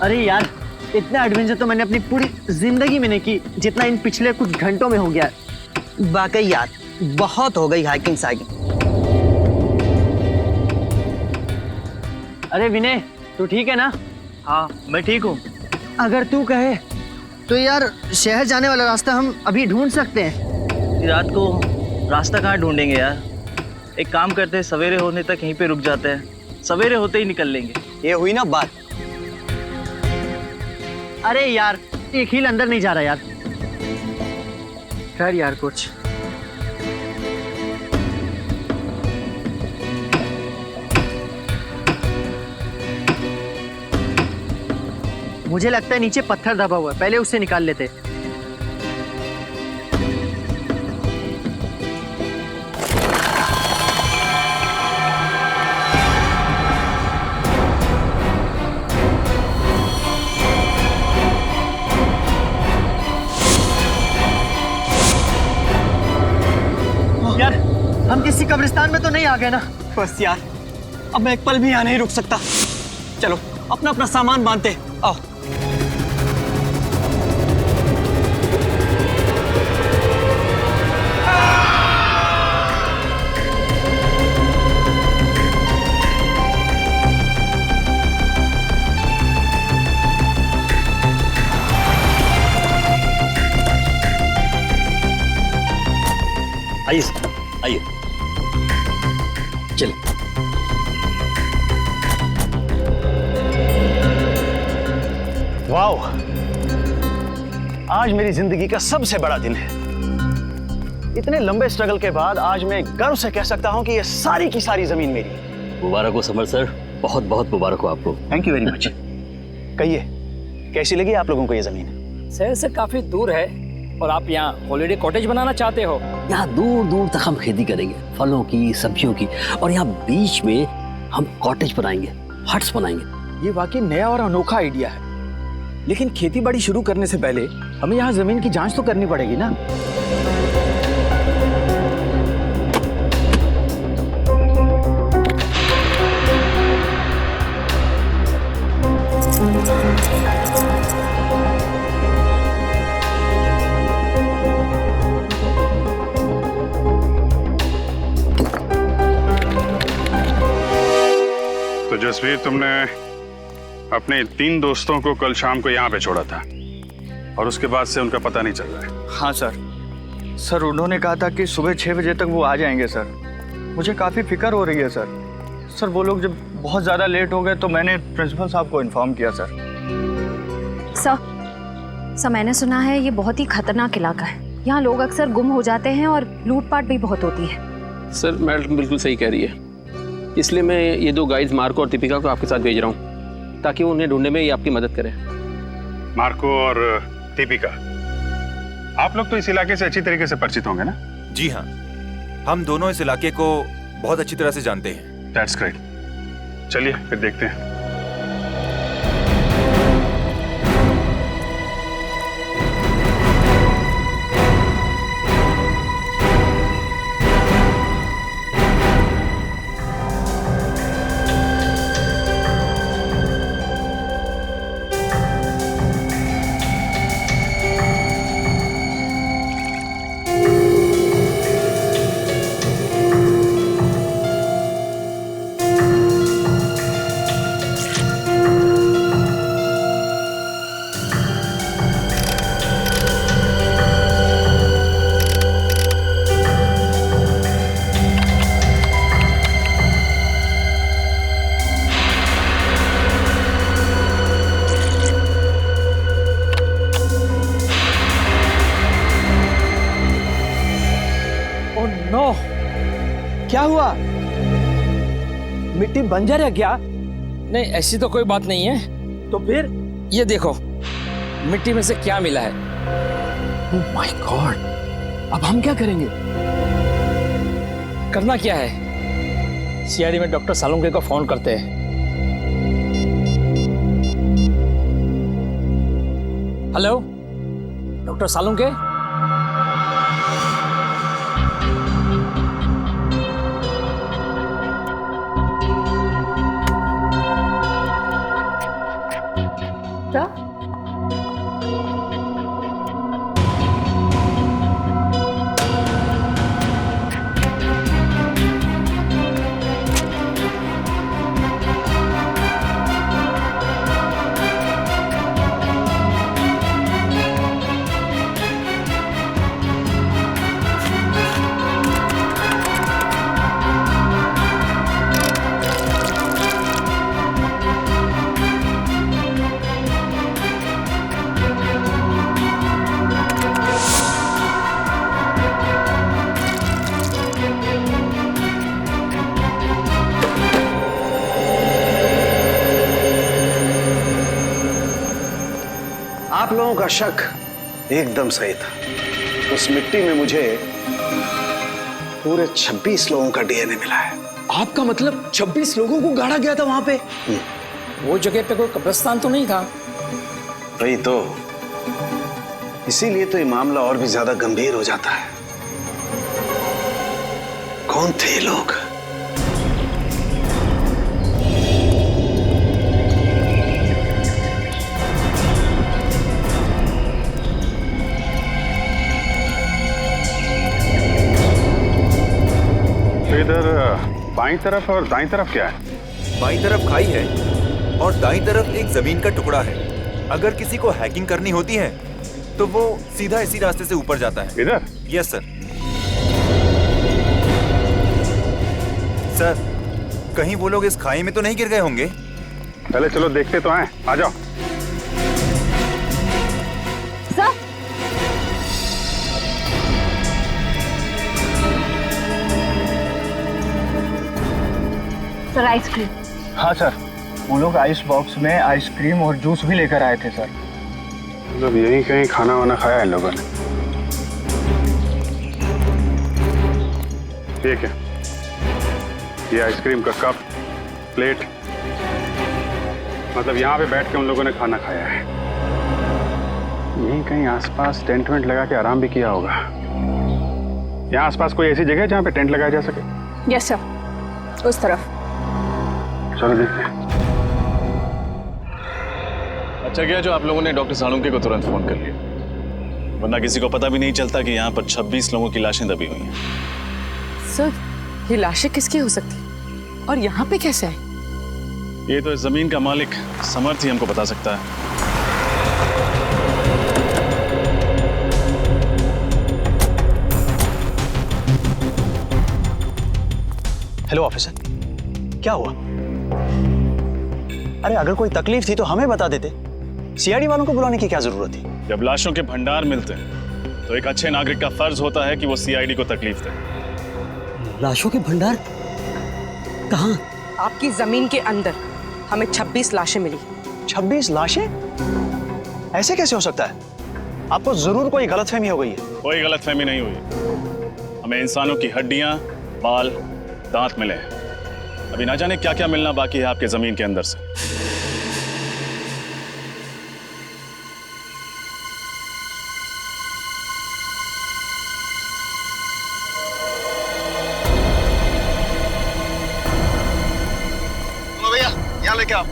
अरे यार, इतना एडवेंचर तो मैंने अपनी पूरी जिंदगी में नहीं की जितना इन पिछले कुछ घंटों में हो गया। वाकई यार, बहुत हो गई हाइकिंग साइकिंग। अरे विनय, तू ठीक है ना? हाँ मैं ठीक हूँ। अगर तू कहे तो यार शहर जाने वाला रास्ता हम अभी ढूंढ सकते हैं। रात को रास्ता कहाँ ढूंढेंगे यार? एक काम करते हैं, सवेरे होने तक यहीं पे रुक जाते हैं, सवेरे होते ही निकल लेंगे। ये हुई ना बात। अरे यार, एक हील अंदर नहीं जा रहा यार। कर यार कुछ। मुझे लगता है नीचे पत्थर दबा हुआ है, पहले उससे निकाल लेते। यार, हम किसी कब्रिस्तान में तो नहीं आ गए ना? बस यार, अब मैं एक पल भी यहाँ नहीं रुक सकता। चलो अपना अपना सामान बांधते, आओ। आइए सर, आइए। चलिए। वाओ, आज मेरी जिंदगी का सबसे बड़ा दिन है। इतने लंबे स्ट्रगल के बाद आज मैं गर्व से कह सकता हूं कि ये सारी की सारी जमीन मेरी है। मुबारक हो समर सर, बहुत बहुत मुबारक हो आपको। Thank you very much. कहिए, कैसी लगी आप लोगों को ये जमीन? शहर से काफी दूर है और आप यहाँ हॉलिडे कॉटेज बनाना चाहते हो? यहाँ दूर दूर तक हम खेती करेंगे, फलों की, सब्जियों की, और यहाँ बीच में हम कॉटेज बनाएंगे, हट्स बनाएंगे। ये वाकई नया और अनोखा आइडिया है, लेकिन खेती बाड़ी शुरू करने से पहले हमें यहाँ जमीन की जांच तो करनी पड़ेगी ना। तो जसवीर, तुमने अपने 3 दोस्तों को कल शाम को यहाँ पे छोड़ा था और उसके बाद से उनका पता नहीं चल रहा है। हाँ सर, उन्होंने कहा था कि सुबह 6 बजे तक वो आ जाएंगे सर। मुझे काफ़ी फिक्र हो रही है सर। वो लोग जब बहुत ज़्यादा लेट हो गए तो मैंने प्रिंसिपल साहब को इन्फॉर्म किया सर। सर, मैंने सुना है ये बहुत ही खतरनाक इलाका है। यहाँ लोग अक्सर गुम हो जाते हैं और लूटपाट भी बहुत होती है। सर मैडम बिल्कुल सही कह रही है, इसलिए मैं ये 2 गाइड्स मार्को और दीपिका को आपके साथ भेज रहा हूँ ताकि वो उन्हें ढूंढने में ये आपकी मदद करें। मार्को और दीपिका, आप लोग तो इस इलाके से अच्छी तरीके से परिचित होंगे ना? जी हाँ, हम दोनों इस इलाके को बहुत अच्छी तरह से जानते हैं। That's great. चलिए फिर देखते हैं। क्या हुआ? मिट्टी बंजर है क्या? नहीं, ऐसी तो कोई बात नहीं है। तो फिर ये देखो, मिट्टी में से क्या मिला है। ओह माय गॉड, अब हम क्या करेंगे? करना क्या है, सीआईडी में डॉक्टर सालुंके को फोन करते हैं। Hello doctor Salunke? लोगों का शक एकदम सही था। उस मिट्टी में मुझे पूरे 26 लोगों का डीएनए मिला है। आपका मतलब 26 लोगों को गाड़ा गया था वहां पे? वो जगह पे कोई कब्रिस्तान तो नहीं था? वही तो, इसीलिए तो ये मामला और भी ज्यादा गंभीर हो जाता है। कौन थे ये लोग? तो इधर बाईं तरफ और दाईं तरफ क्या है? बाईं तरफ खाई है और दाईं तरफ एक जमीन का टुकड़ा है। अगर किसी को हैकिंग करनी होती है तो वो सीधा इसी रास्ते से ऊपर जाता है। इधर? Yes sir. सर, कहीं वो लोग इस खाई में तो नहीं गिर गए होंगे? पहले चलो देखते तो हैं, आ जाओ। Sir ice cream. हाँ सर, वो लोग आइस बॉक्स में आइसक्रीम और जूस भी लेकर आए थे सर। मतलब यहीं कहीं खाना वाना खाया है लोगों ने। ठीक है, ये आइसक्रीम का कप, प्लेट, मतलब यहाँ पे बैठ के उन लोगों ने खाना खाया है। यहीं कहीं आसपास टेंट वेंट लगा के आराम भी किया होगा। यहाँ आसपास कोई ऐसी जगह है जहाँ पे टेंट लगाया जा सके? यस सर, उस तरफ। चलो देखते हैं। अच्छा किया जो आप लोगों ने डॉक्टर साळुंके को तुरंत फोन कर लिया, वरना किसी को पता भी नहीं चलता कि यहाँ पर 26 लोगों की लाशें दबी हुई हैं। सर, ये लाशें किसकी हो सकती हैं? और यहाँ पे कैसे आए? ये तो इस जमीन का मालिक समर्थ ही हमको बता सकता है। हेलो ऑफिसर, क्या हुआ? अरे अगर कोई तकलीफ थी तो हमें बता देते। सीआईडी वालों को बुलाने की क्या जरूरत थी? जब लाशों के भंडार मिलते हैं तो एक अच्छे नागरिक का फर्ज होता है कि वो सीआईडी को तकलीफ दे। लाशों के भंडार कहाँ? आपकी जमीन के अंदर हमें 26 लाशें मिली। 26 लाशें? ऐसे कैसे हो सकता है? आपको जरूर कोई गलतफहमी हो गई है। कोई गलतफहमी नहीं हुई। हमें इंसानों की हड्डियां, बाल, दांत मिले हैं। अभी ना जाने क्या क्या मिलना बाकी है आपके जमीन के अंदर से। भैया यहाँ लेके आओ।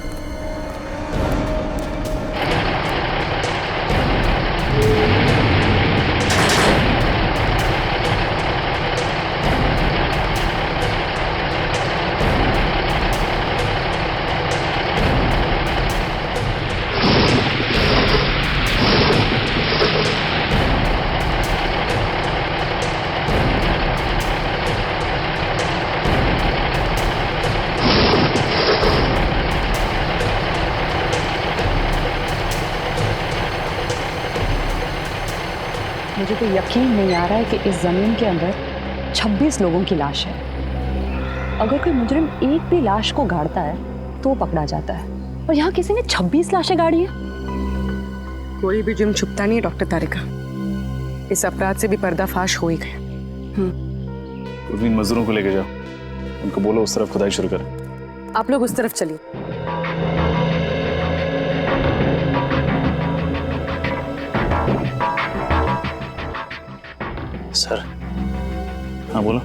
मुझे तो यकीन नहीं आ रहा है कि इस जमीन के अंदर 26 लोगों की लाश है। अगर कोई मुजरिम एक भी लाश को गाड़ता है तो वो पकड़ा जाता है, और यहाँ किसी ने 26 लाशें गाड़ी है। कोई भी जुर्म छुपता नहीं है डॉक्टर तारिका। इस अपराध से भी पर्दाफाश हो ही गया। उन मजदूरों को लेके जाओ, उनको बोलो उस तरफ खुदाई शुरू करें। आप लोग उस तरफ चलिए। सर। हाँ बोलो।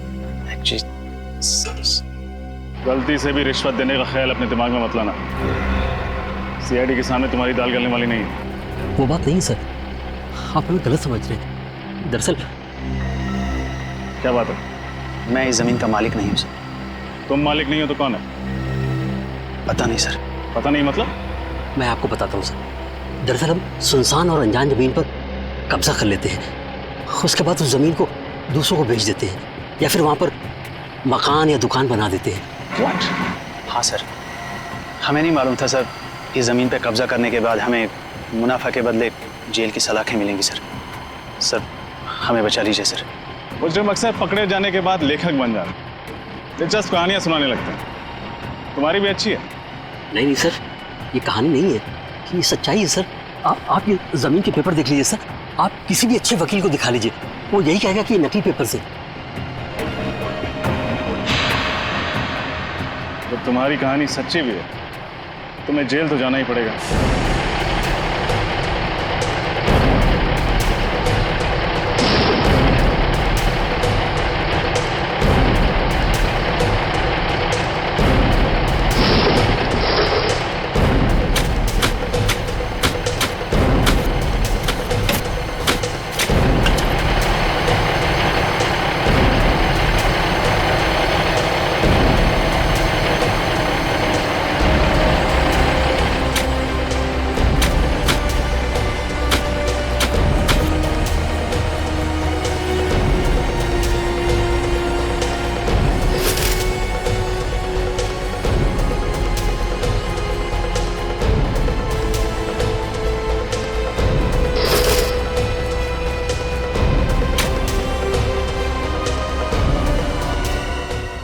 गलती से भी रिश्वत देने का ख्याल अपने दिमाग में मत लाना। सीआईडी के सामने तुम्हारी दाल गलने वाली नहीं है। वो बात नहीं सर, आप हमें गलत समझ रहे हैं। दरअसल क्या बात है? मैं इस जमीन का मालिक नहीं हूँ सर। तुम मालिक नहीं हो तो कौन है? पता नहीं सर। पता नहीं मतलब? मैं आपको बताता हूँ सर। दरअसल हम सुनसान और अनजान जमीन पर कब्जा कर लेते हैं, उसके बाद उस जमीन को दूसरों को बेच देते हैं, या फिर वहाँ पर मकान या दुकान बना देते हैं। What? हाँ सर, हमें नहीं मालूम था सर इस ज़मीन पे कब्जा करने के बाद हमें मुनाफा के बदले जेल की सलाखें मिलेंगी। सर हमें बचा लीजिए सर। मुजरिम अक्सर पकड़े जाने के बाद लेखक बन जाते हैं, दिलचस्प कहानियाँ सुनाने लगते हैं। तुम्हारी भी अच्छी है। नहीं सर, ये कहानी नहीं है, ये सच्चाई है सर। आप ये जमीन के पेपर देख लीजिए सर। आप किसी भी अच्छे वकील को दिखा लीजिए, वो यही कहेगा कि ये नकली पेपर से। जब तुम्हारी कहानी सच्ची भी है, तुम्हें जेल तो जाना ही पड़ेगा।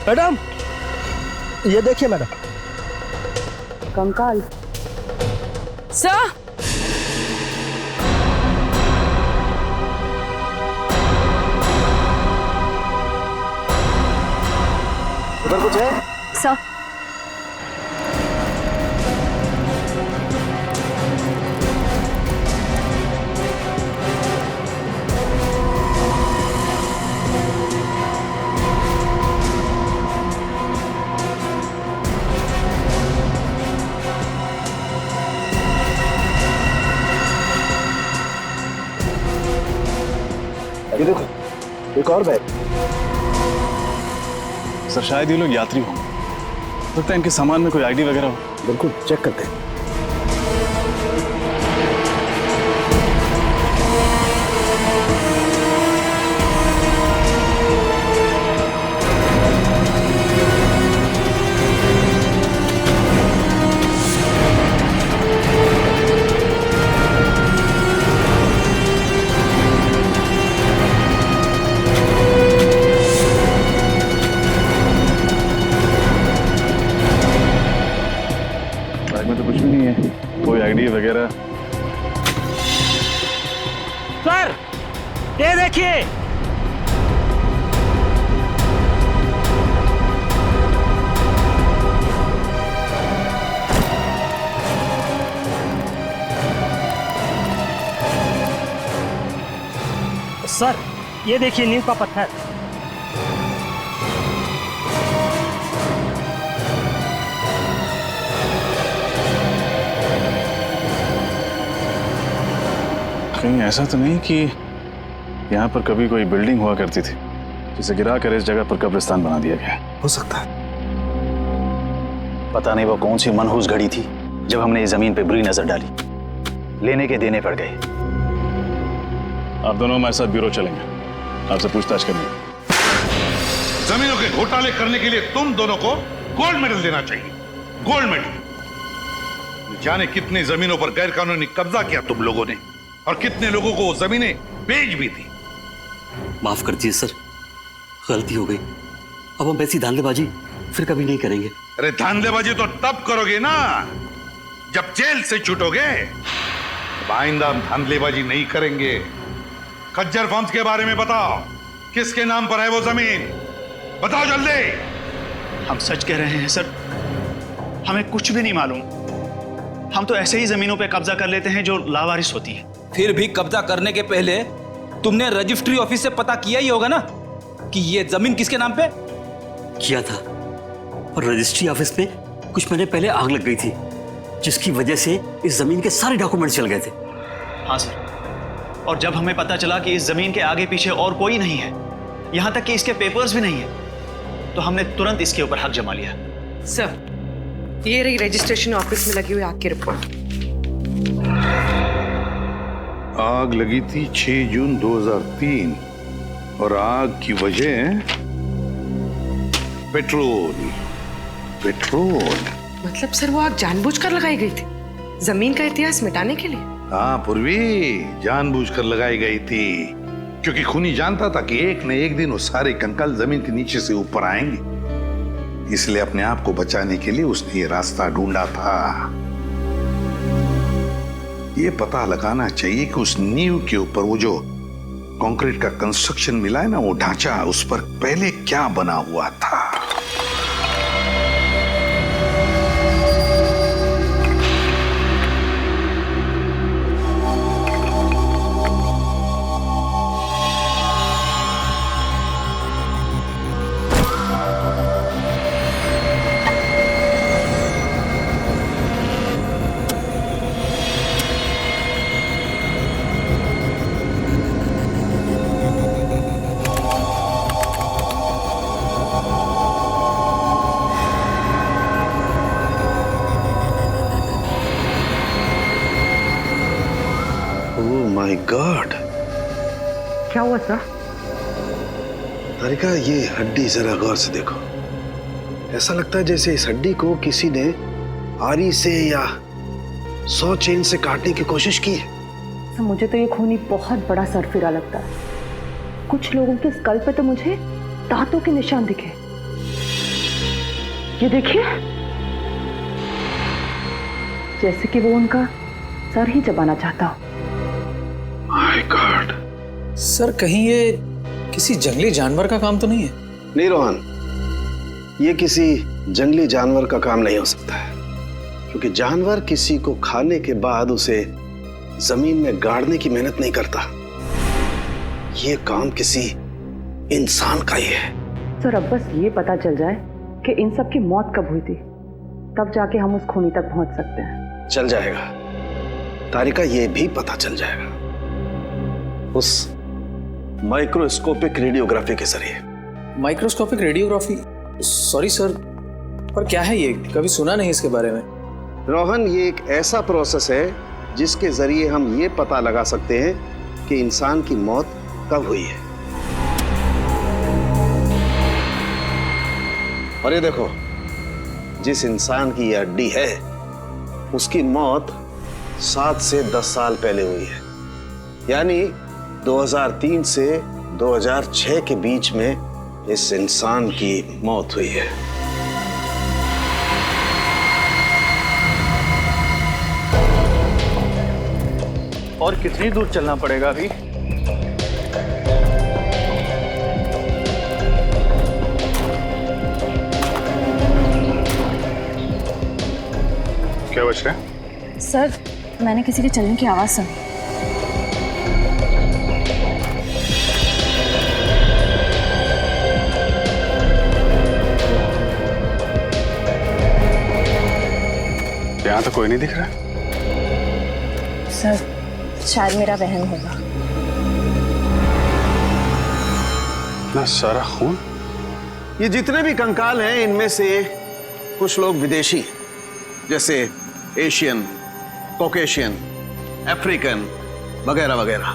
मैडम, ये देखिए मैडम। कंकाल सर, उधर कुछ है? सर, ये देखो, एक और बैग। सर शायद ये लोग यात्री होंगे, लगता है इनके सामान में कोई आईडी वगैरह हो। बिल्कुल, चेक करते हैं। कोई आईडी वगैरह। सर, ये देखिए। सर, ये देखिए नीम का पत्थर। कहीं ऐसा तो नहीं कि यहाँ पर कभी कोई बिल्डिंग हुआ करती थी जिसे गिरा कर इस जगह पर कब्रिस्तान बना दिया गया? हो सकता है। पता नहीं वो कौन सी मनहूस घड़ी थी जब हमने इस जमीन पे बुरी नजर डाली, लेने के देने पड़ गए। आप दोनों हमारे साथ ब्यूरो चलेंगे, आपसे पूछताछ करनी। जमीनों के घोटाले करने के लिए तुम दोनों को गोल्ड मेडल देना चाहिए, गोल्ड मेडल। जाने कितने जमीनों पर गैर कानूनी कब्जा किया तुम लोगों ने, और कितने लोगों को वो जमीनें बेच भी दी। माफ कर दीजिए सर, गलती हो गई। अब हम ऐसी धांधलेबाजी फिर कभी नहीं करेंगे। अरे धांधलेबाजी तो तब करोगे ना जब जेल से छूटोगे। अब आइंदा हम धांधलेबाजी नहीं करेंगे। खज्जर फर्म्स के बारे में बताओ, किसके नाम पर है वो जमीन? बताओ जल्दी। हम सच कह रहे हैं सर, हमें कुछ भी नहीं मालूम। हम तो ऐसे ही जमीनों पे कब्जा कर लेते हैं जो लावारिस होती है। फिर भी कब्जा करने के पहले तुमने रजिस्ट्री ऑफिस से पता किया ही होगा ना कि ये जमीन किसके नाम पे? किया था, और रजिस्ट्री ऑफिस में कुछ महीने पहले आग लग गई थी, जिसकी वजह से इस जमीन के सारे डॉक्यूमेंट्स चल गए थे। हाँ सर, और जब हमें पता चला कि इस जमीन के आगे पीछे और कोई नहीं है, यहां तक कि इसके पेपर्स भी नहीं है, तो हमने तुरंत इसके ऊपर हक जमा लिया। सर, ये रही रजिस्ट्रेशन ऑफिस में लगी हुई आग की रिपोर्ट। आग लगी थी 6 जून 2003 और आग की वजह पेट्रोल। पेट्रोल मतलब सर वो आग जानबूझकर लगाई गई थी, जमीन का इतिहास मिटाने के लिए? हाँ पूर्वी, जानबूझकर लगाई गई थी, क्योंकि खूनी जानता था कि एक न एक दिन वो सारे कंकाल जमीन के नीचे से ऊपर आएंगे। इसलिए अपने आप को बचाने के लिए उसने ये रास्ता ढूंढा था। ये पता लगाना चाहिए कि उस नींव के ऊपर वो जो कंक्रीट का कंस्ट्रक्शन मिला है ना, वो ढांचा, उस पर पहले क्या बना हुआ था। माय गॉड, क्या हुआ सर? तारिका, ये हड्डी जरा गौर से देखो। ऐसा लगता है जैसे इस हड्डी को किसी ने आरी से या 100 चेन से काटने की कोशिश की है। सर, मुझे तो ये खूनी बहुत बड़ा सरफिरा लगता है। कुछ लोगों के स्कल पे तो मुझे दांतों के निशान दिखे। ये देखिए, जैसे कि वो उनका सर ही चबाना चाहता हो। My God. सर, कहीं ये किसी जंगली जानवर का काम तो नहीं है? नहीं रोहन, ये किसी जंगली जानवर का काम नहीं हो सकता है, क्योंकि जानवर किसी को खाने के बाद उसे जमीन में गाड़ने की मेहनत नहीं करता। ये काम किसी इंसान का ही है। सर, अब बस ये पता चल जाए कि इन सब की मौत कब हुई थी, तब जाके हम उस खूनी तक पहुंच सकते हैं। चल जाएगा तारिका, ये भी पता चल जाएगा उस माइक्रोस्कोपिक रेडियोग्राफी के जरिए। Microscopic radiography? सॉरी सर, पर क्या है ये? कभी सुना नहीं इसके बारे में। रोहन, ये एक ऐसा प्रोसेस है जिसके जरिए हम ये पता लगा सकते हैं कि इंसान की मौत कब हुई है। और ये देखो, जिस इंसान की ये हड्डी है उसकी मौत 7 से 10 साल पहले हुई है, यानी 2003 से 2006 के बीच में इस इंसान की मौत हुई है। और कितनी दूर चलना पड़ेगा अभी? क्या बच रहा है? सर, मैंने किसी के चलने की आवाज सुनी। यहाँ तो कोई नहीं दिख रहा। सर, शायद मेरा वहम होगा। इतना सारा खून। ये जितने भी कंकाल हैं, इनमें से कुछ लोग विदेशी, जैसे एशियन, कॉकेशियन, अफ्रीकन वगैरह वगैरह।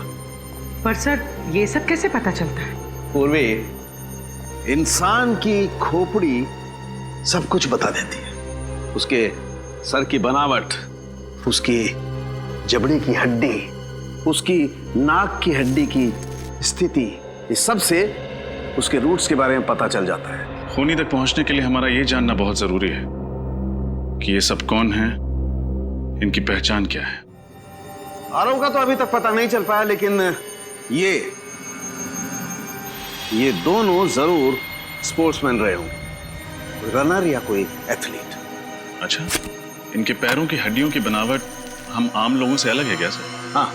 पर सर, ये सब कैसे पता चलता है? पूर्वी, इंसान की खोपड़ी सब कुछ बता देती है। उसके सर की बनावट, उसकी जबड़े की हड्डी, उसकी नाक की हड्डी की स्थिति, इस सब से उसके रूट्स के बारे में पता चल जाता है। खूनी तक पहुंचने के लिए हमारा ये जानना बहुत जरूरी है कि ये सब कौन है, इनकी पहचान क्या है। आरव का तो अभी तक पता नहीं चल पाया, लेकिन ये दोनों जरूर स्पोर्ट्समैन रहे होंगे, रनर या कोई एथलीट। अच्छा, इनके पैरों की हड्डियों की बनावट हम आम लोगों से अलग है क्या सर? हाँ,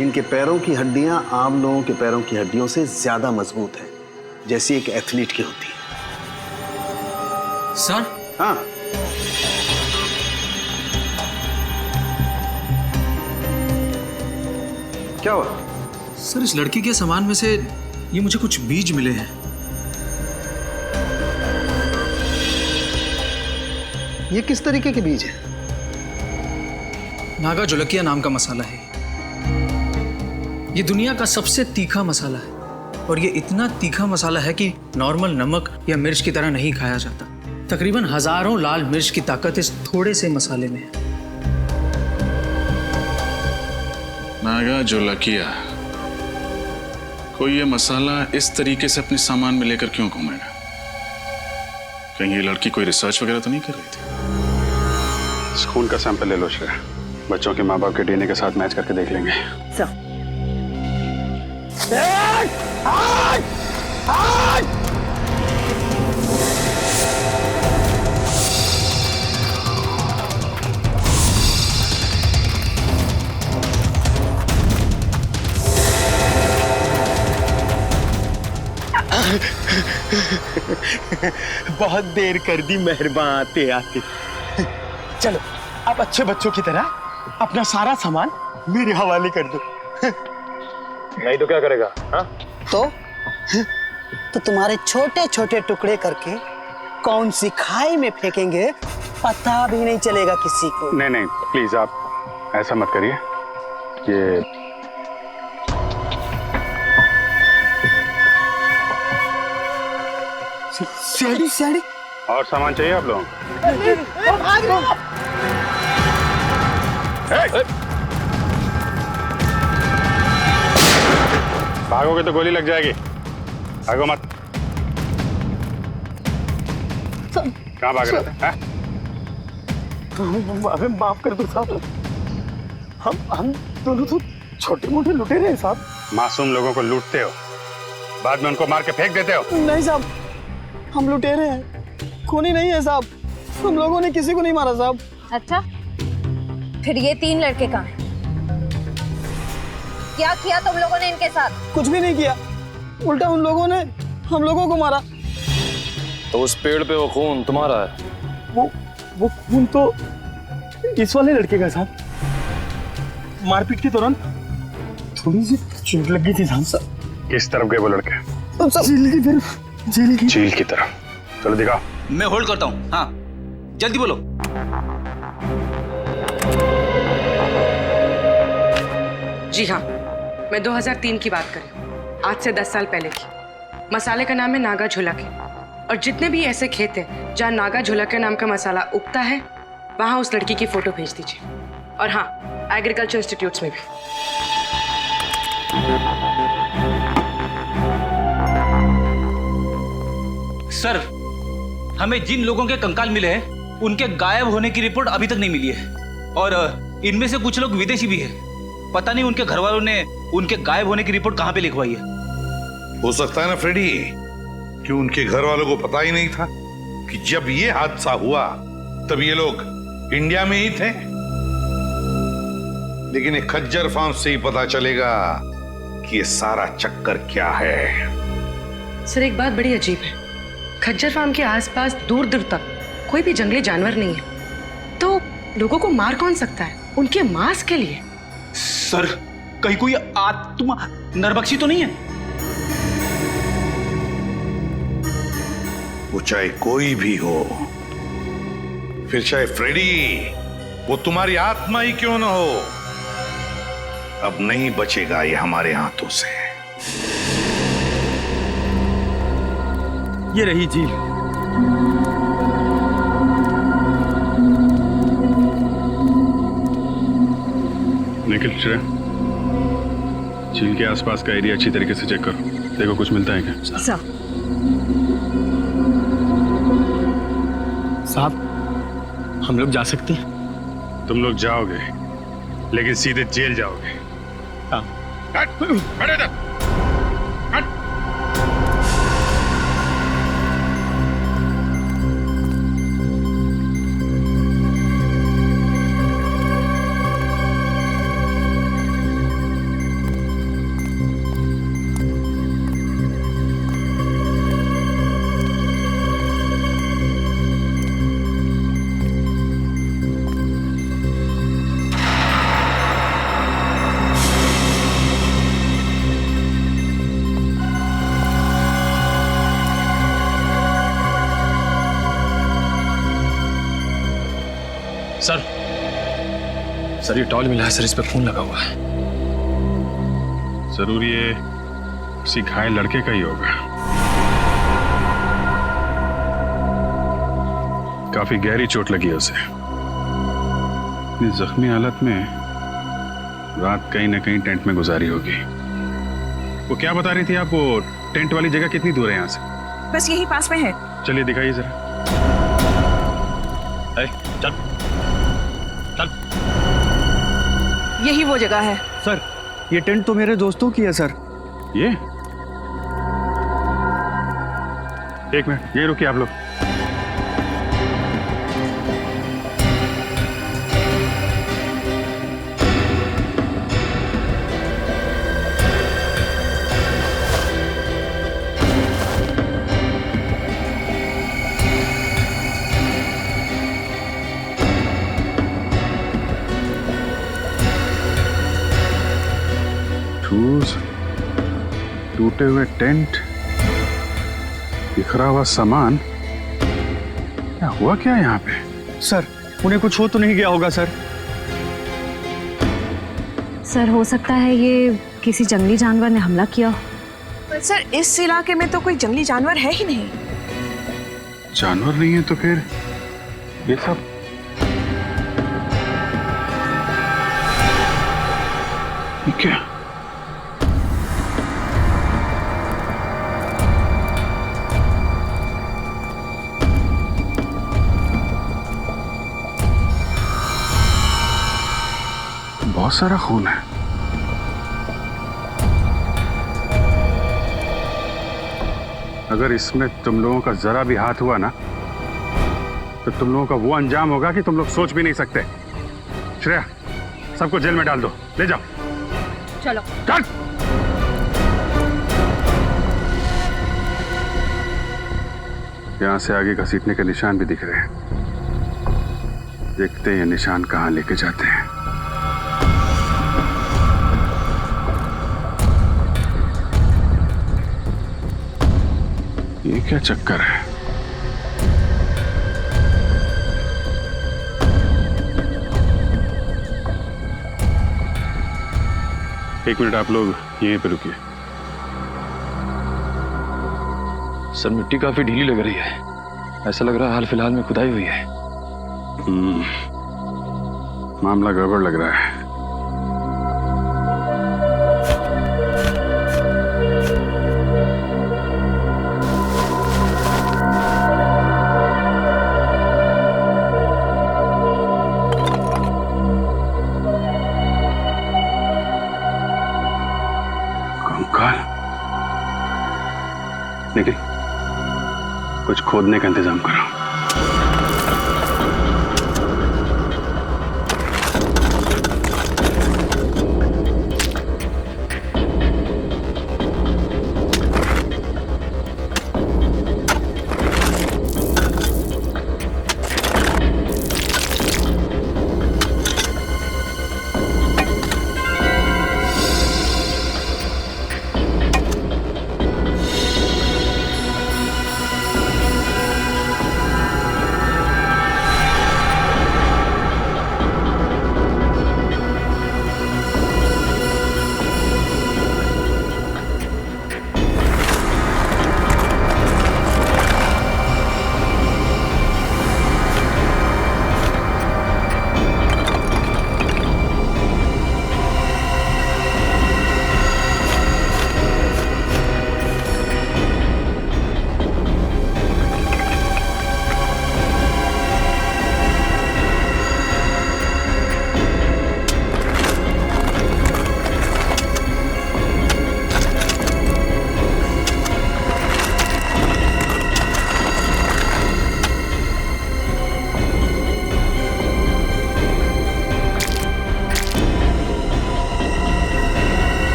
इनके पैरों की हड्डियां आम लोगों के पैरों की हड्डियों से ज्यादा मजबूत है, जैसी एक एथलीट की होती है। सर? हाँ। क्या हुआ? सर, इस लड़की के सामान में से ये मुझे कुछ बीज मिले हैं। ये किस तरीके के बीज हैं? नागा जोलकिया नाम का मसाला है। ये दुनिया का सबसे तीखा मसाला है, और ये इतना तीखा मसाला है कि नॉर्मल नमक या मिर्च की तरह नहीं खाया जाता। तकरीबन हजारों लाल मिर्च की ताकत इस थोड़े से मसाले में है। नागा जोलकिया, कोई ये मसाला इस तरीके से अपने सामान में लेकर क्यों घूमेगा? कहीं ये लड़की कोई रिसर्च वगैरह तो नहीं कर रही थी? खून का सैंपल ले लो श्रेया। बच्चों के माँ बाप के डीएनए के साथ मैच करके देख लेंगे। बहुत देर कर दी मेहरबान आते आते। चलो अब अच्छे बच्चों की तरह अपना सारा सामान मेरे हवाले कर दो। नहीं तो क्या करेगा? हाँ? तो तुम्हारे छोटे छोटे टुकड़े करके कौन सी खाई में फेंकेंगे पता भी नहीं चलेगा किसी को। नहीं नहीं प्लीज आप ऐसा मत करिए। ये सीढ़ी और सामान चाहिए आप लोगों को? भागोगे तो गोली लग जाएगी। भागो मत। कहाँ भाग रहे थे? हमें माफ कर दो साहब। हम दोनों तो छोटे मोटे लुटेरे हैं साहब। मासूम लोगों को लूटते हो, बाद में उनको मार के फेंक देते हो। नहीं साहब, हम लुटेरे हैं, खूनी नहीं है साहब। हम लोगों ने किसी को नहीं मारा साहब। अच्छा, फिर ये 3 लड़के कहाँ हैं? क्या किया तुम लोगों ने इनके साथ? कुछ भी नहीं किया, उल्टा उन लोगों ने हम लोगों को मारा। तो उस पेड़ पे वो खून तुम्हारा है? वो खून तो इस वाले लड़के का साहब। मारपीट के दौरान थोड़ी सी चोट लगी थी साहब। किस तरफ गए वो लड़के? जेल की तरफ। जेल की तरफ। चलो दिखाओ। मैं होल्ड करता हूँ। हाँ जल्दी बोलो। जी हाँ, मैं 2003 की बात कर रही हूँ, आज से 10 साल पहले की। मसाले का नाम है नागा झुलके, और जितने भी ऐसे खेत हैं जहाँ नागा झुलके नाम का मसाला उगता है, वहाँ उस लड़की की फोटो भेज दीजिए। और हाँ, एग्रीकल्चर इंस्टीट्यूट्स में भी। सर, हमें जिन लोगों के कंकाल मिले हैं उनके गायब होने की रिपोर्ट अभी तक नहीं मिली है, और इनमें से कुछ लोग विदेशी भी हैं। पता नहीं उनके घर वालों ने उनके गायब होने की रिपोर्ट कहाँ पे लिखवाई है। हो सकता है ना फ्रेडी कि उनके घर वालों को पता ही नहीं था कि जब ये हादसा हुआ तब ये लोग इंडिया में ही थे। लेकिन एक खज्जर फार्म से ही पता चलेगा कि ये सारा चक्कर क्या है। सर, एक बात बड़ी अजीब है, खज्जर फार्म के आसपास दूर दूर तक कोई भी जंगली जानवर नहीं है, तो लोगों को मार कौन सकता है उनके मांस के लिए? सर, कहीं कोई आत्मा नरबक्षी तो नहीं है? वो चाहे कोई भी हो, फिर चाहे फ्रेडी, वो तुम्हारी आत्मा ही क्यों ना हो, अब नहीं बचेगा ये हमारे हाथों से। ये रही झील। निखिल, श्रेया, झील के आसपास का एरिया अच्छी तरीके से चेक करो, देखो कुछ मिलता है क्या। साहब, हम लोग जा सकते हैं? तुम लोग जाओगे, लेकिन सीधे जेल जाओगे। हाँ। खड़े रह। सर, ये टॉल मिला है सर, इस पे खून लगा हुआ है। जरूर ये किसी घायल लड़के का ही होगा। काफी गहरी चोट लगी है उसे। इतनी जख्मी हालत में रात कहीं ना कहीं टेंट में गुजारी होगी। वो क्या बता रही थी आप, वो टेंट वाली जगह कितनी दूर है यहाँ से? बस यही पास में है। चलिए दिखाइए जरा। चल चल। यही वो जगह है। सर ये टेंट तो मेरे दोस्तों की है सर। ये एक मिनट, ये रुकिए आप लोग। टूटे हुए टेंट, बिखरा हुआ सामान, क्या हुआ क्या यहाँ पे? सर उन्हें कुछ हो तो नहीं गया होगा सर? सर हो सकता है ये किसी जंगली जानवर ने हमला किया। पर सर इस इलाके में तो कोई जंगली जानवर है ही नहीं। जानवर नहीं है तो फिर ये सब ये क्या? बहुत सारा खून है। अगर इसमें तुम लोगों का जरा भी हाथ हुआ ना तो तुम लोगों का वो अंजाम होगा कि तुम लोग सोच भी नहीं सकते। श्रेया, सबको जेल में डाल दो, ले जाओ। चलो चल। यहां से आगे घसीटने के निशान भी दिख रहे हैं। देखते हैं ये निशान कहां लेके जाते हैं। ये क्या चक्कर है? एक मिनट आप लोग यहीं पे रुकिए। सर मिट्टी काफी ढीली लग रही है, ऐसा लग रहा है हाल फिलहाल में खुदाई हुई है। मामला गड़बड़ लग रहा है। निखिल, कुछ खोदने का इंतजाम करो।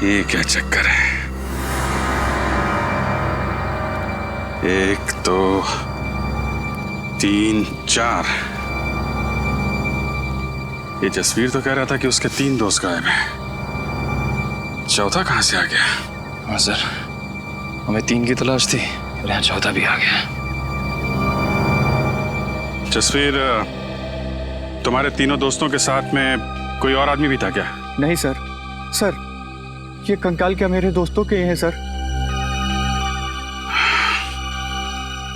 ये क्या चक्कर है? एक दो तीन चार। ये जसवीर तो कह रहा था कि उसके 3 दोस्त गायब हैं। चौथा कहां से आ गया? हाँ सर, हमें 3 की तलाश थी और यहाँ चौथा भी आ गया। जसवीर, तुम्हारे तीनों दोस्तों के साथ में कोई और आदमी भी था क्या? नहीं सर। सर ये कंकाल क्या मेरे दोस्तों के हैं सर?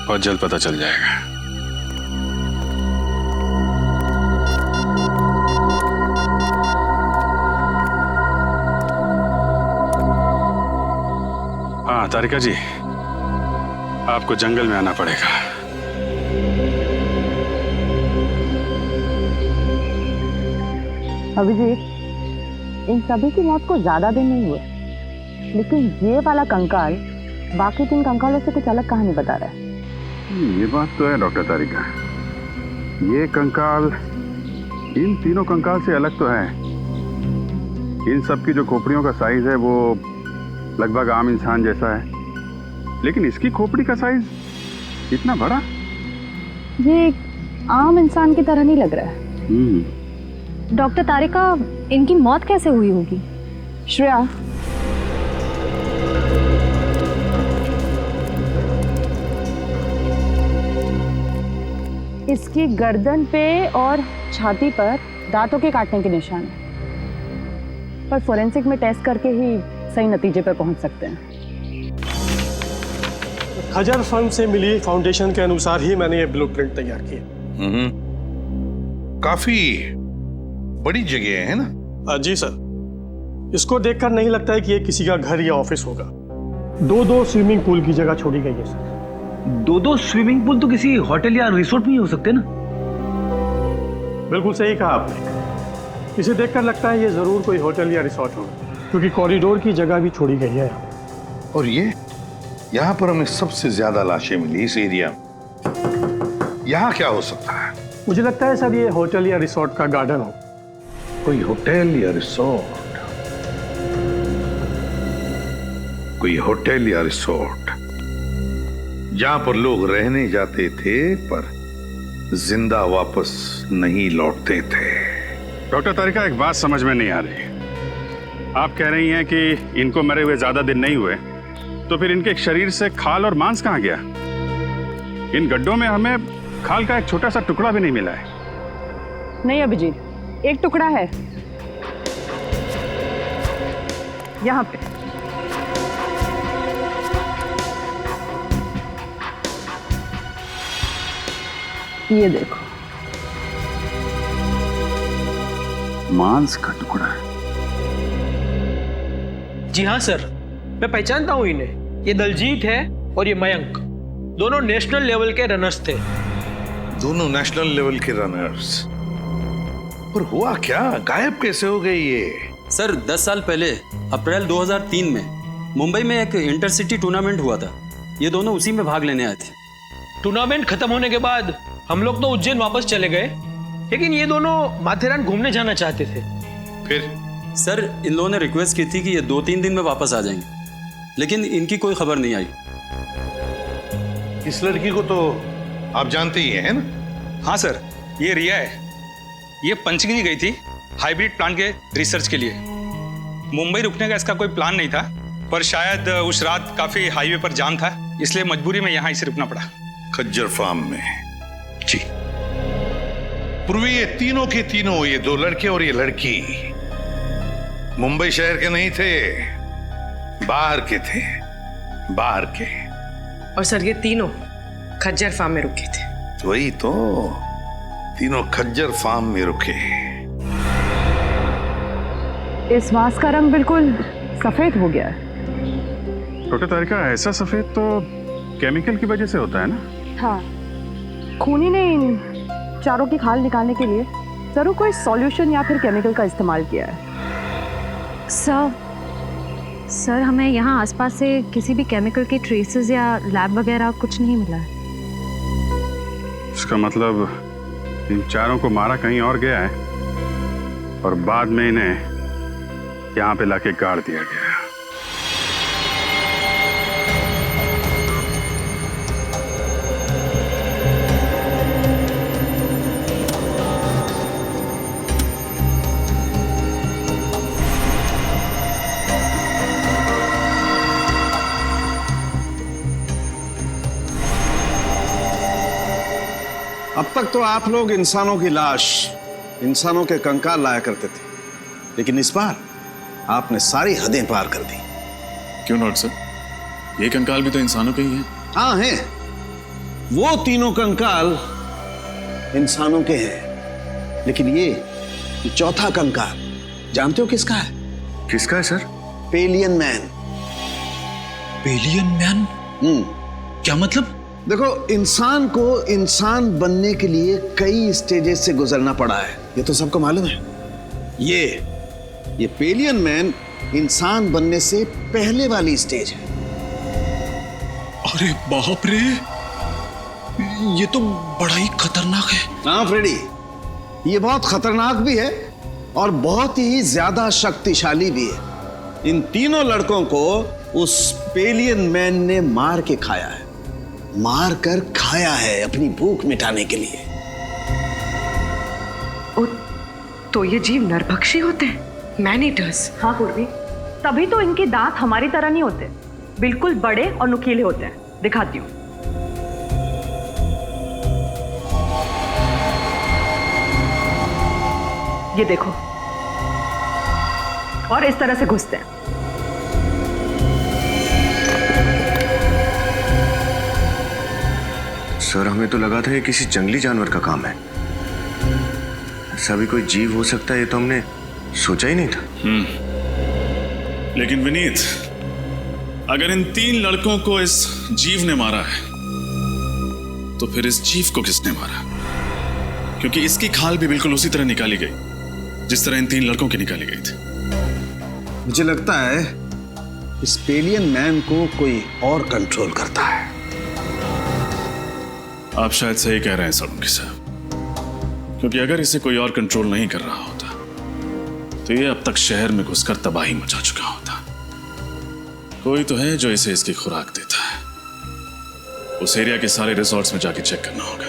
बहुत जल्द पता चल जाएगा। तारिका जी, आपको जंगल में आना पड़ेगा। अभिजीत, इन सभी की मौत को ज्यादा दिन नहीं हुए, लेकिन ये वाला कंकाल बाकी 3 कंकालों से कुछ अलग कहानी बता रहा है। ये बात तो है डॉक्टर तारिका, ये कंकाल इन तीनों कंकाल से अलग तो है। इन सब की जो खोपड़ियों का साइज है वो लगभग आम इंसान जैसा है, लेकिन इसकी खोपड़ी का साइज इतना बड़ा। ये आम इंसान की तरह नहीं लग रहा है। डॉक्टर तारिका, इनकी मौत कैसे हुई होगी? श्रेया, इसकी गर्दन पे और छाती पर दांतों के काटने के निशान हैं, पर फोरेंसिक में टेस्ट करके ही सही नतीजे पर पहुंच सकते हैं। खजर फर्म से मिली फाउंडेशन के अनुसार ही मैंने ये ब्लूप्रिंट तैयार किया। काफी बड़ी जगह है ना? जी सर, इसको देखकर नहीं लगता है कि ये किसी का घर या ऑफिस होगा। 2-2 स्विमिंग पूल की जगह छोड़ी गई है सर। 2-2 स्विमिंग पूल तो किसी होटल या रिसोर्ट में ही हो सकते ना? बिल्कुल सही कहा आपने। इसे देखकर लगता है ये जरूर कोई होटल या रिसोर्ट होगा, क्योंकि कॉरिडोर की जगह भी छोड़ी गई है। और ये यहाँ पर हमें सबसे ज्यादा लाशें मिली इस एरिया में। यहाँ क्या हो सकता है? मुझे लगता है सर ये होटल या रिसोर्ट का गार्डन हो। कोई होटल या रिसोर्ट, कोई होटल या रिसोर्ट जहां पर लोग रहने जाते थे पर जिंदा वापस नहीं लौटते थे। डॉक्टर तारिका, एक बात समझ में नहीं आ रही। आप कह रही हैं कि इनको मरे हुए ज्यादा दिन नहीं हुए, तो फिर इनके शरीर से खाल और मांस कहाँ गया? इन गड्ढों में हमें खाल का एक छोटा सा टुकड़ा भी नहीं मिला है। नहीं अभिजीत, एक टुकड़ा है यहाँ पे। ये देखो, मांस का टुकड़ा। जी हाँ सर, मैं पहचानता हूँ इन्हें। ये दलजीत है और ये मयंक, दोनों नेशनल लेवल के रनर्स थे। दोनों नेशनल लेवल के रनर्स? पर हुआ क्या? गायब कैसे हो गए ये? सर 10 साल पहले अप्रैल 2003 में मुंबई में एक इंटरसिटी टूर्नामेंट हुआ था। ये दोनों उसी में भाग लेने आए थे। टूर्नामेंट खत्म होने के बाद हम लोग तो उज्जैन वापस चले गए, लेकिन ये दोनों माथेरान घूमने जाना चाहते थे। फिर? सर इन लोगों ने रिक्वेस्ट की थी कि ये 2-3 दिन में वापस आ जाएंगे, लेकिन इनकी कोई खबर नहीं आई। इस लड़की को तो आप जानते ही हैं ना? हाँ सर, ये रिया है। ये पंचगनी गई थी हाइब्रिड प्लांट के रिसर्च के लिए। मुंबई रुकने का इसका कोई प्लान नहीं था, पर शायद उस रात काफी हाईवे पर जाम था, इसलिए मजबूरी में यहाँ इसे रुकना पड़ा। खज्जर फार्म में? जी। पूर्वी ये तीनों के तीनों, ये 2 लड़के और ये लड़की मुंबई शहर के नहीं थे, बाहर के थे, बाहर के। और सर ये तीनों खज्जर फार्म में रुके थे। वही तो, तीनों खज्जर फार्म में रुके। इस मांस का रंग बिल्कुल सफेद हो गया है। डॉक्टर तारिका, ऐसा सफेद तो केमिकल की वजह से होता है ना? हाँ, खूनी ने इन चारों की खाल निकालने के लिए जरूर कोई सॉल्यूशन या फिर केमिकल का इस्तेमाल किया है। सर हमें यहाँ आसपास से किसी भी केमिकल के ट्रेसेस या लैब वगैरह कुछ नहीं मिला है। इसका मतलब इन चारों को मारा कहीं और गया है और बाद में इन्हें यहाँ पे लाके गाड़ दिया गया। अब तक तो आप लोग इंसानों की लाश, इंसानों के कंकाल लाया करते थे, लेकिन इस बार आपने सारी हदें पार कर दी। क्यों नॉट सर? ये कंकाल भी तो इंसानों के ही हैं। हाँ हैं, वो तीनों कंकाल इंसानों के हैं, लेकिन ये चौथा कंकाल जानते हो किसका है? किसका है sir? Pavilion man. Alien man? क्या मतलब? देखो, इंसान को इंसान बनने के लिए कई स्टेजेस से गुजरना पड़ा है, ये तो सबको मालूम है। ये पेलियन मैन इंसान बनने से पहले वाली स्टेज है। अरे बाप रे, ये तो बड़ा ही खतरनाक है। हाँ फ्रेडी, ये बहुत खतरनाक भी है और बहुत ही ज्यादा शक्तिशाली भी है। इन तीनों लड़कों को उस पेलियन मैन ने मार के खाया है, मार कर खाया है अपनी भूख मिटाने के लिए। तो ये जीव नरभक्षी होते हैं, मैन ईटर्स। हाँ पूर्वी, तभी तो इनके दांत हमारी तरह नहीं होते, बिल्कुल बड़े और नुकीले होते हैं। दिखाती हूँ। ये देखो, और इस तरह से घुसते हैं। सर, हमें तो लगा था ये किसी जंगली जानवर का काम है। ऐसा भी कोई जीव हो सकता है, ये तो हमने सोचा ही नहीं था। लेकिन विनीत, अगर इन 3 लड़कों को इस जीव ने मारा है, तो फिर इस जीव को किसने मारा? क्योंकि इसकी खाल भी बिल्कुल उसी तरह निकाली गई जिस तरह इन 3 लड़कों की निकाली गई थी। मुझे लगता है इस पेलियन मैन को कोई और कंट्रोल करता है। आप शायद सही कह रहे हैं सोलंकी साहब, क्योंकि अगर इसे कोई और कंट्रोल नहीं कर रहा होता तो ये अब तक शहर में घुसकर तबाही मचा चुका होता। कोई तो है जो इसे इसकी खुराक देता है। उस एरिया के सारे रिसोर्ट्स में जाके चेक करना होगा।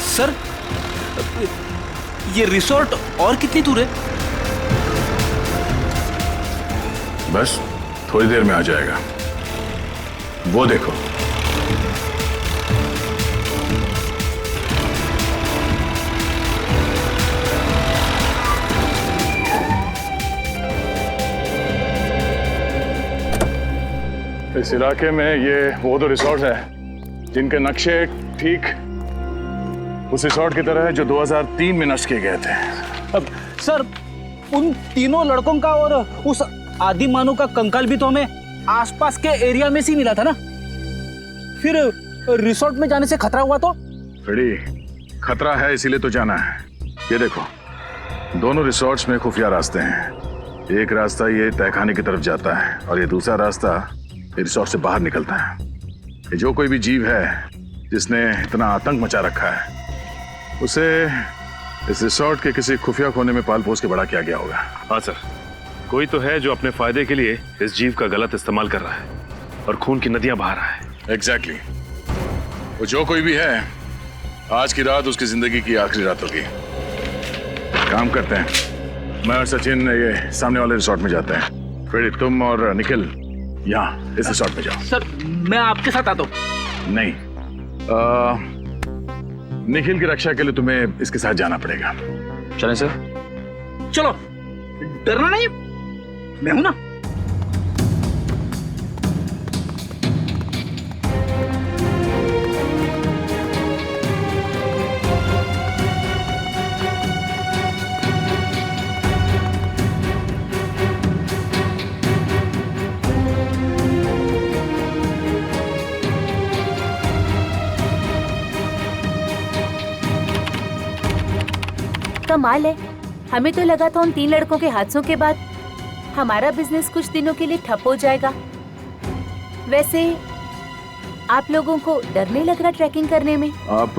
सर, ये रिसोर्ट और कितनी दूर है? बस थोड़ी देर में आ जाएगा, वो देखो। इस इलाके में ये वो दो रिसोर्ट हैं जिनके नक्शे ठीक उस रिसोर्ट की तरह है जो 2003 में नष्ट किए गए थे। अब सर, उन तीनों लड़कों का और उस आदि मानव का कंकाल भी तो हमें आसपास के एरिया में से ही मिला था ना। फिर रिसोर्ट में जाने से खतरा हुआ तो? फ्रेडी, खतरा है इसीलिए तो जाना है। ये देखो, दोनों रिसोर्ट्स में खुफिया रास्ते हैं। एक रास्ता ये तहखाने की तरफ जाता है और ये दूसरा रास्ता रिसोर्ट से बाहर निकलता है। ये जो कोई भी जीव है जिसने इतना आतंक मचा रखा है, उसे इस रिसोर्ट के किसी खुफिया कोने में पाल पोस के बड़ा किया गया होगा। हाँ सर, कोई तो है जो अपने फायदे के लिए इस जीव का गलत इस्तेमाल कर रहा है और खून की नदियां बहा रहा है। एग्जैक्टली। वो जो कोई भी है, आज की रात उसकी जिंदगी की आखिरी रात होगी। काम करते हैं, मैं और सचिन ये सामने वाले रिसोर्ट में जाते हैं। फिर तुम और निखिल यहाँ इस रिसोर्ट में जाओ। सर, मैं आपके साथ आता हूँ। नहीं, निखिल की रक्षा के लिए तुम्हें इसके साथ जाना पड़ेगा। चलें सर? चलो, डरना नहीं, मैं हूं ना। कमाल है, हमें तो लगा था उन 3 लड़कों के हादसों के बाद हमारा बिजनेस कुछ दिनों के लिए ठप हो जाएगा। वैसे आप लोगों को डर नहीं लग रहा ट्रैकिंग करने में? आप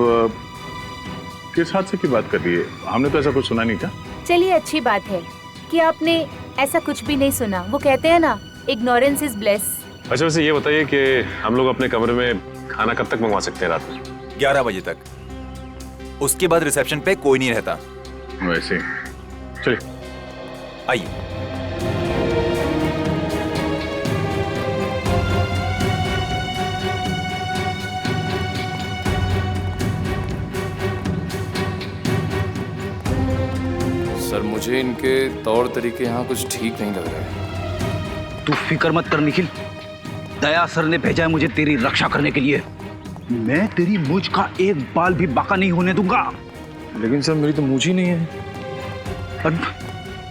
किस हादसे की बात कर रही है? हमने तो ऐसा कुछ सुना नहीं था। चलिए, अच्छी बात है कि आपने ऐसा कुछ भी नहीं सुना। वो कहते हैं ना, इग्नोरेंस इज ब्लेस। अच्छा, वैसे ये बताइए कि हम लोग अपने कमरे में खाना कब तक मंगवा सकते हैं? रात में 11 बजे तक। उसके बाद रिसेप्शन पे कोई नहीं रहता। वैसे चलिए, आइए। सर, मुझे इनके तौर तरीके यहाँ कुछ ठीक नहीं लग रहे हैं। तू फिक्र मत कर निखिल, दया सर ने भेजा है मुझे तेरी रक्षा करने के लिए। मैं तेरी मूंछ का एक बाल भी बाका नहीं होने दूंगा। लेकिन सर, मेरी तो मूंछ ही नहीं है।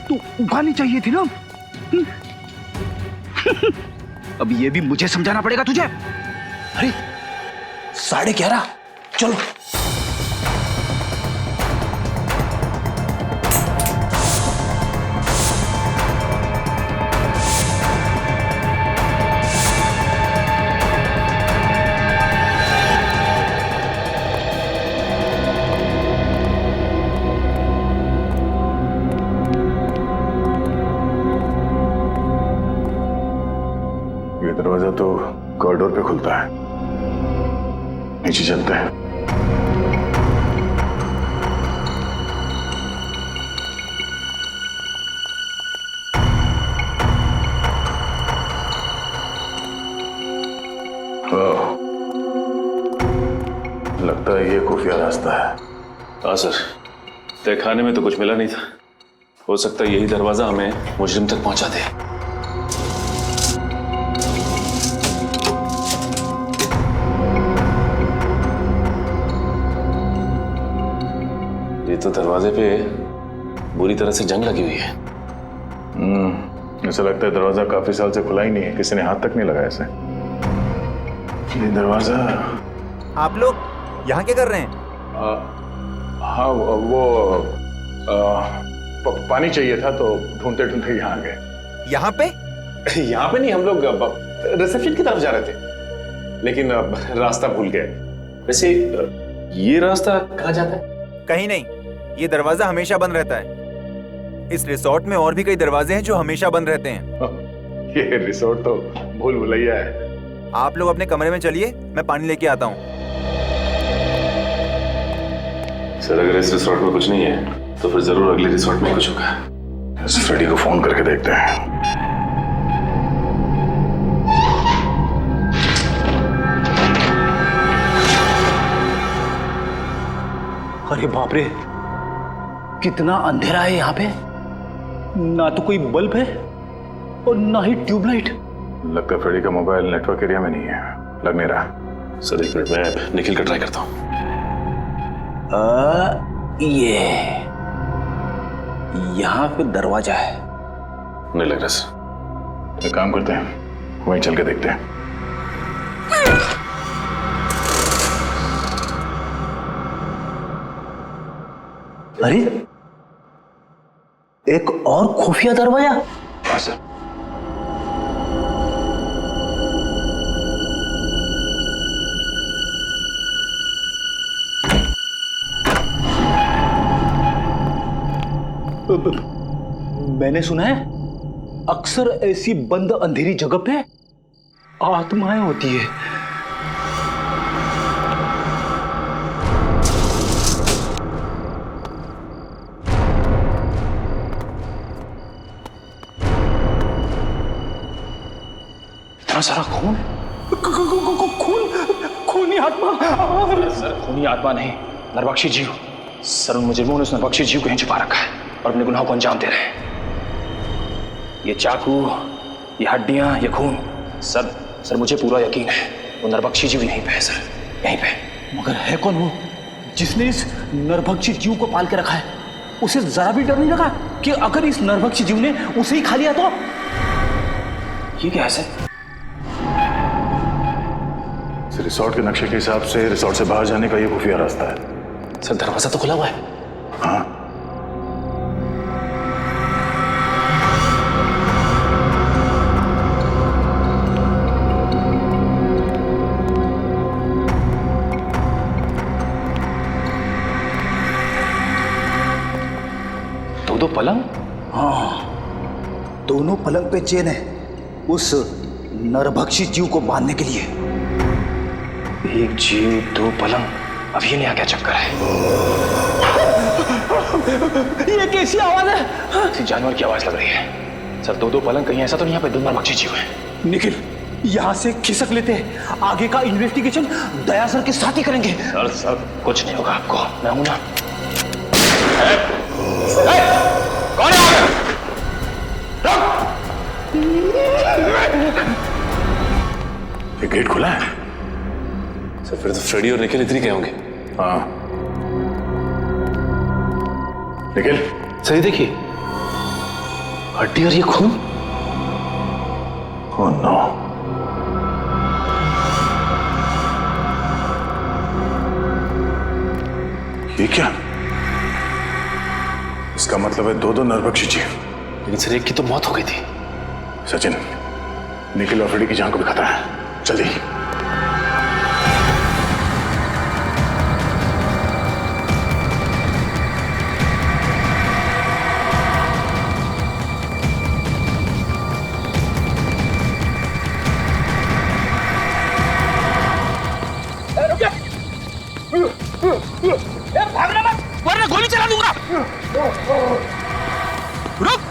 तो उगानी चाहिए थी ना। अब ये भी मुझे समझाना पड़ेगा तुझे। अरे 11:30, चलो। दरवाजा तो कॉरिडोर पे खुलता है, नीचे चलते हैं। लगता है ये खुफिया रास्ता है। हाँ सर, तहखाने में तो कुछ मिला नहीं था। हो सकता है यही दरवाजा हमें मुजरिम तक पहुंचा दे। ये तो दरवाजे पे बुरी तरह से जंग लगी हुई है। ऐसा लगता है दरवाजा काफी साल से खुला ही नहीं है, किसी ने हाथ तक नहीं लगाया इसे। ये दरवाजा। आप लोग यहाँ क्या कर रहे हैं? हाँ वो पानी चाहिए था तो ढूंढते ढूंढते यहाँ आ गए। यहाँ पे? यहाँ पे नहीं, हम लोग रिसेप्शन की तरफ जा रहे थे, लेकिन रास्ता भूल गए। वैसे ये रास्ता कहाँ जाता है? कहीं नहीं, ये दरवाजा हमेशा बंद रहता है। इस रिसोर्ट में और भी कई दरवाजे हैं जो हमेशा बंद रहते हैं। ये रिसोर्ट तो भूल भुलैया है। आप लोग अपने कमरे में चलिए, मैं पानी लेके आता हूँ। सर अगर इस रिसोर्ट में कुछ नहीं है तो फिर जरूर अगले रिसोर्ट में कुछ होगा। इस फ्रेडी को फोन करके देखते हैं। अरे बाप रे, कितना अंधेरा है यहाँ पे। ना तो कोई बल्ब है और ना ही ट्यूबलाइट। लगता है फ्रेडी का मोबाइल नेटवर्क एरिया में नहीं है, लग नहीं रहा। सर एक मिनट, मैं निखिल का ट्राई करता हूँ। ये यहाँ पे दरवाजा है। नहीं लग रहा सर। एक काम करते हैं, वहीं चल के देखते हैं। अरे एक और खुफिया दरवाजा। हाँ सर। मैंने सुना है अक्सर ऐसी बंद अंधेरी जगह पे आत्माएं होती है। इतना सारा खून, खूनी आत्मा। सर खूनी आत्मा नहीं, नरबख्शी जीव। सर उन मुजरिमों ने उस नरबख्शी जीव को यहीं छुपा रखा है और अपने गुनाहों को अंजाम दे रहे हैं। ये चाकू, ये हड्डियां, ये खून, सर मुझे पूरा यकीन है वो नरबख्शी जीव यहीं पे है सर, यहीं पे। मगर है कौन वो जिसने इस नरभक्षी जीव को पाल के रखा है? उसे जरा भी डर नहीं लगा कि अगर इस नरभक्षी जीव ने उसे ही खा लिया तो? ये क्या है सर? रिसोर्ट के नक्शे के हिसाब से रिसोर्ट से बाहर जाने का ये खुफिया रास्ता है। सर दरवाजा तो खुला हुआ है। हाँ। दो पलंग? हाँ, दोनों पलंग पे चेन है उस नरभक्षी जीव को बांधने के लिए। एक जीव दो पलंग, अब ये नया क्या चक्कर है? ये कैसी आवाज है? किसी जानवर की आवाज लग रही है। सर दो पलंग, कहीं ऐसा तो नहीं यहाँ पे दो नरभक्षी जीव है? निखिल, यहाँ से खिसक लेते हैं, आगे का इन्वेस्टिगेशन दया सर के साथ ही करेंगे। सर कुछ नहीं होगा आपको, मैं हूं ना। कौन है? ये गेट खुला है। सर फिर तो फ्रेडी और निखिल इतनी गए होंगे। हाँ निखिल, सही देखिए, हड्डी और ये खून? Oh no. ये क्या? इसका मतलब है दो नरभक्षी जीव। लेकिन सर एक की तो मौत हो गई थी। सचिन, निखिल और फ्रेडी की जान को भी खतरा है, जल्दी। भागना मत, वरना गोली चला दूंगा। रुक।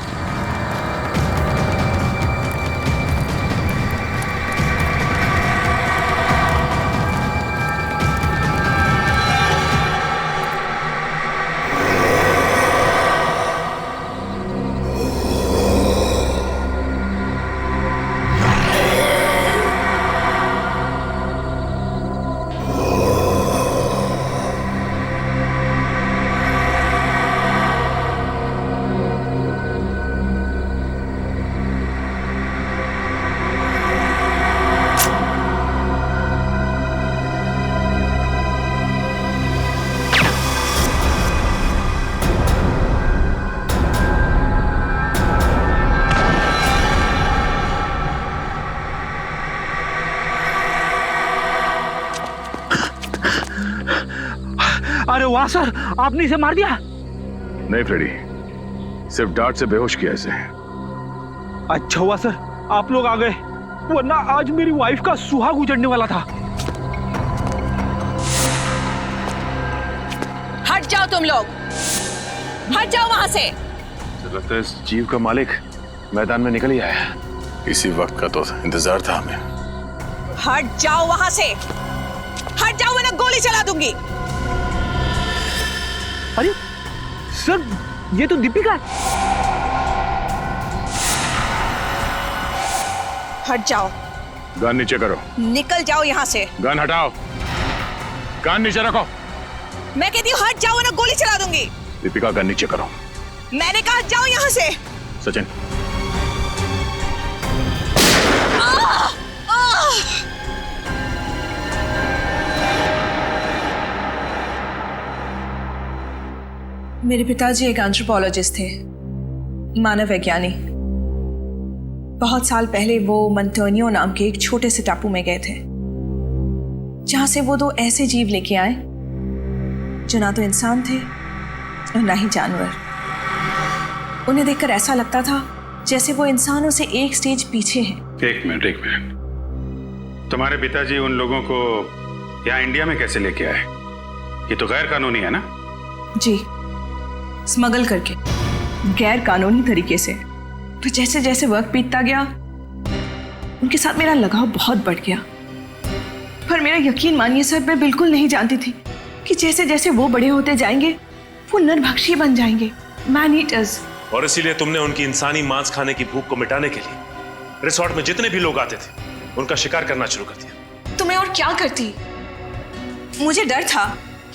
अरे वाह सर, आपने इसे मार दिया? नहीं फ्रेडी, सिर्फ डांट से बेहोश किया इसे। अच्छा हुआ सर आप लोग आ गए, वरना आज मेरी वाइफ का सुहाग उजड़ने वाला था। हट जाओ तुम लोग, हट जाओ वहां से। लगता है इस जीव का मालिक मैदान में निकल ही आया। इसी वक्त का तो इंतजार था हमें। हट जाओ वहां से, हट जाओ वरना गोली चला दूंगी। अरे सर, ये तो दीपिका है। हट जाओ। गन नीचे करो। निकल जाओ यहाँ से। गन हटाओ, गन नीचे रखो। मैं कहती हूँ हट जाओ वरना गोली चला दूंगी। दीपिका गन नीचे करो। मैंने कहा हट जाओ यहाँ से। सचिन। मेरे पिताजी एक एंथ्रोपोलॉजिस्ट थे, मानव वैज्ञानी। बहुत साल पहले वो मंटोनियो नाम के एक छोटे से टापू में गए थे, जहां से वो दो ऐसे जीव लेके आए जो ना तो इंसान थे और ना ही जानवर। उन्हें देखकर ऐसा लगता था जैसे वो इंसानों से एक स्टेज पीछे हैं। एक मिनट, तुम्हारे पिताजी उन लोगों को यहाँ इंडिया में कैसे लेके आए? ये तो गैर कानूनी है ना? जी, स्मगल करके, गैर कानूनी तरीके से। तो जैसे जैसे वक्त बीतता गया, उनके साथ मेरा लगाव बहुत बढ़ गया। पर मेरा यकीन मानिए सर, मैं बिल्कुल नहीं जानती थी कि जैसे जैसे वो बड़े होते जाएंगे, वो नरभक्षी बन जाएंगे, मैन ईटर्स। और इसीलिए तुमने उनकी इंसानी मांस खाने की भूख को मिटाने के लिए रिसोर्ट में जितने भी लोग आते थे, उनका शिकार करना शुरू कर दिया। तो मैं और क्या करती? मुझे डर था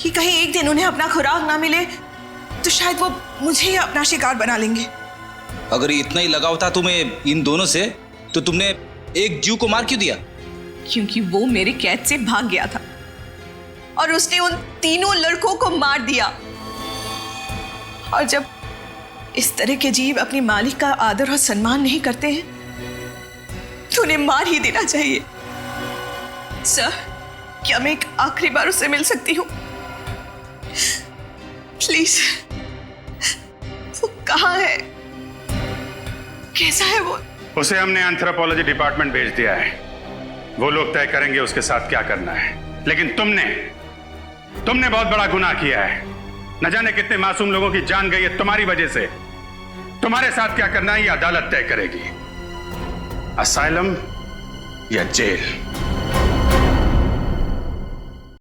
कि कहीं एक दिन उन्हें अपना खुराक ना मिले तो शायद वो मुझे ही अपना शिकार बना लेंगे। अगर इतना ही लगाव था तुम्हें इन दोनों से, तो तुमने एक जीव को मार क्यों दिया? क्योंकि वो मेरे कैद से भाग गया था और उसने उन तीनों लड़कों को मार दिया। और जब इस तरह के जीव अपने मालिक का आदर और सम्मान नहीं करते हैं, तो उन्हें मार ही देना चाहिए। सर, क्या मैं एक आखिरी बार उससे मिल सकती हूँ? प्लीज। वो कहाँ है? कैसा है वो? उसे हमने एंथ्रोपोलॉजी डिपार्टमेंट भेज दिया है। वो लोग तय करेंगे उसके साथ क्या करना है। लेकिन तुमने बहुत बड़ा गुनाह किया है। न जाने कितने मासूम लोगों की जान गई है तुम्हारी वजह से। तुम्हारे साथ क्या करना है ये अदालत तय करेगी, असाइलम या जेल।